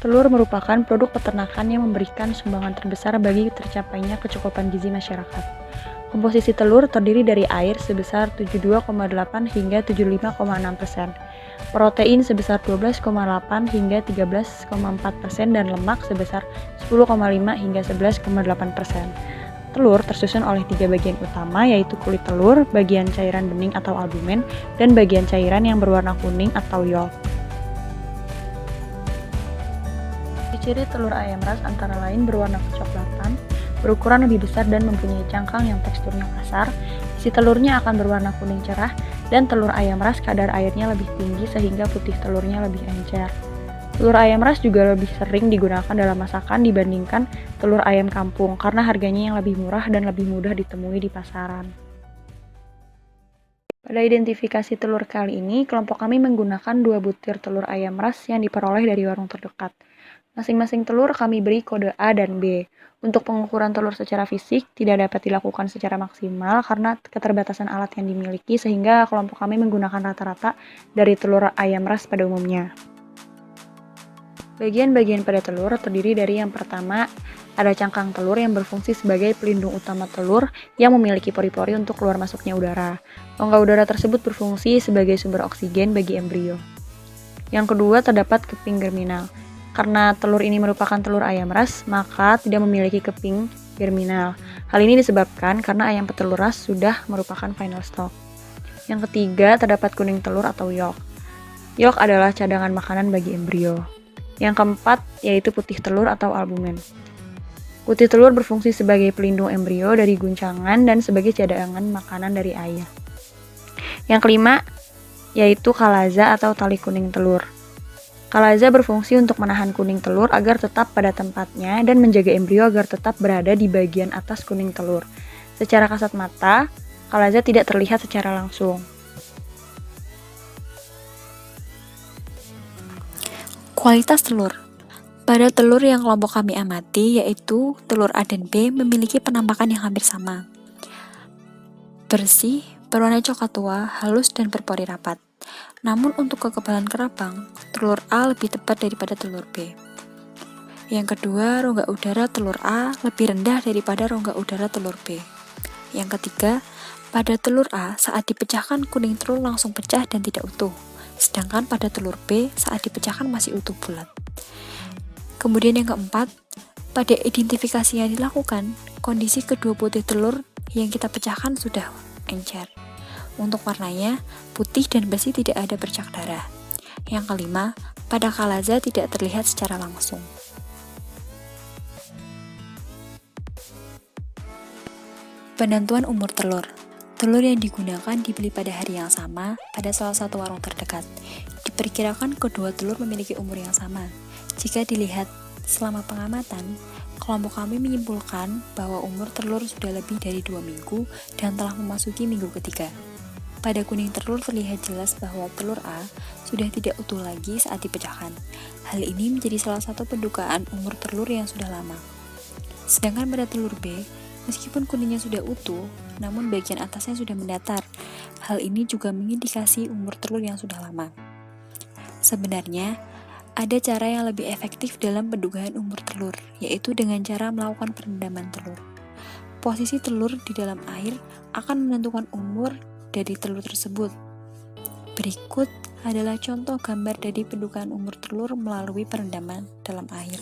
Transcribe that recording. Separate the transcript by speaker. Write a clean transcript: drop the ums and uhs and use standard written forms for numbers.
Speaker 1: Telur merupakan produk peternakan yang memberikan sumbangan terbesar bagi tercapainya kecukupan gizi masyarakat. Komposisi telur terdiri dari air sebesar 72,8 hingga 75,6%, protein sebesar 12,8 hingga 13,4% dan lemak sebesar 10,5 hingga 11,8%. Telur tersusun oleh 3 bagian utama, yaitu kulit telur, bagian cairan bening atau albumen, dan bagian cairan yang berwarna kuning atau yolk. Ciri telur ayam ras antara lain berwarna kecoklatan, berukuran lebih besar dan mempunyai cangkang yang teksturnya kasar. Isi telurnya akan berwarna kuning cerah, dan telur ayam ras kadar airnya lebih tinggi sehingga putih telurnya lebih encer. Telur ayam ras juga lebih sering digunakan dalam masakan dibandingkan telur ayam kampung karena harganya yang lebih murah dan lebih mudah ditemui di pasaran. Pada identifikasi telur kali ini, kelompok kami menggunakan 2 butir telur ayam ras yang diperoleh dari warung terdekat. Masing-masing telur kami beri kode A dan B. Untuk pengukuran telur secara fisik tidak dapat dilakukan secara maksimal karena keterbatasan alat yang dimiliki, sehingga kelompok kami menggunakan rata-rata dari telur ayam ras pada umumnya. Bagian-bagian pada telur terdiri dari yang pertama, ada cangkang telur yang berfungsi sebagai pelindung utama telur yang memiliki pori-pori untuk keluar masuknya udara. Rongga udara tersebut berfungsi sebagai sumber oksigen bagi embrio. Yang kedua, terdapat keping germinal. Karena telur ini merupakan telur ayam ras, maka tidak memiliki keping germinal. Hal ini disebabkan karena ayam petelur ras sudah merupakan final stock. Yang ketiga, terdapat kuning telur atau yolk. Yolk adalah cadangan makanan bagi embrio. Yang keempat, yaitu putih telur atau albumen. Putih telur berfungsi sebagai pelindung embrio dari guncangan dan sebagai cadangan makanan dari ayah. Yang kelima, yaitu kalaza atau tali kuning telur. Kalaza berfungsi untuk menahan kuning telur agar tetap pada tempatnya dan menjaga embrio agar tetap berada di bagian atas kuning telur. Secara kasat mata, kalaza tidak terlihat secara langsung.
Speaker 2: Kualitas telur. Pada telur yang kelompok kami amati, yaitu telur A dan B, memiliki penampakan yang hampir sama. Bersih, berwarna coklat tua, halus, dan berpori rapat. Namun untuk kekebalan kerabang, telur A lebih tepat daripada telur B. Yang kedua, rongga udara telur A lebih rendah daripada rongga udara telur B. Yang ketiga, pada telur A saat dipecahkan kuning telur langsung pecah dan tidak utuh. Sedangkan pada telur B saat dipecahkan masih utuh bulat. Kemudian yang keempat, pada identifikasi yang dilakukan, kondisi kedua butir telur yang kita pecahkan sudah encer. Untuk warnanya, putih dan bersih, tidak ada bercak darah. Yang kelima, pada kalaza tidak terlihat secara langsung. Penentuan umur telur. Telur yang digunakan dibeli pada hari yang sama pada salah satu warung terdekat. Diperkirakan kedua telur memiliki umur yang sama. Jika dilihat selama pengamatan, kelompok kami menyimpulkan bahwa umur telur sudah lebih dari 2 minggu dan telah memasuki minggu ketiga. Pada kuning telur terlihat jelas bahwa telur A sudah tidak utuh lagi saat dipecahkan. Hal ini menjadi salah satu pendugaan umur telur yang sudah lama. Sedangkan pada telur B, meskipun kuningnya sudah utuh, namun bagian atasnya sudah mendatar. Hal ini juga mengindikasi umur telur yang sudah lama. Sebenarnya, ada cara yang lebih efektif dalam pendugaan umur telur, yaitu dengan cara melakukan perendaman telur. Posisi telur di dalam air akan menentukan umur dari telur tersebut. Berikut adalah contoh gambar dari pendugaan umur telur melalui perendaman dalam air.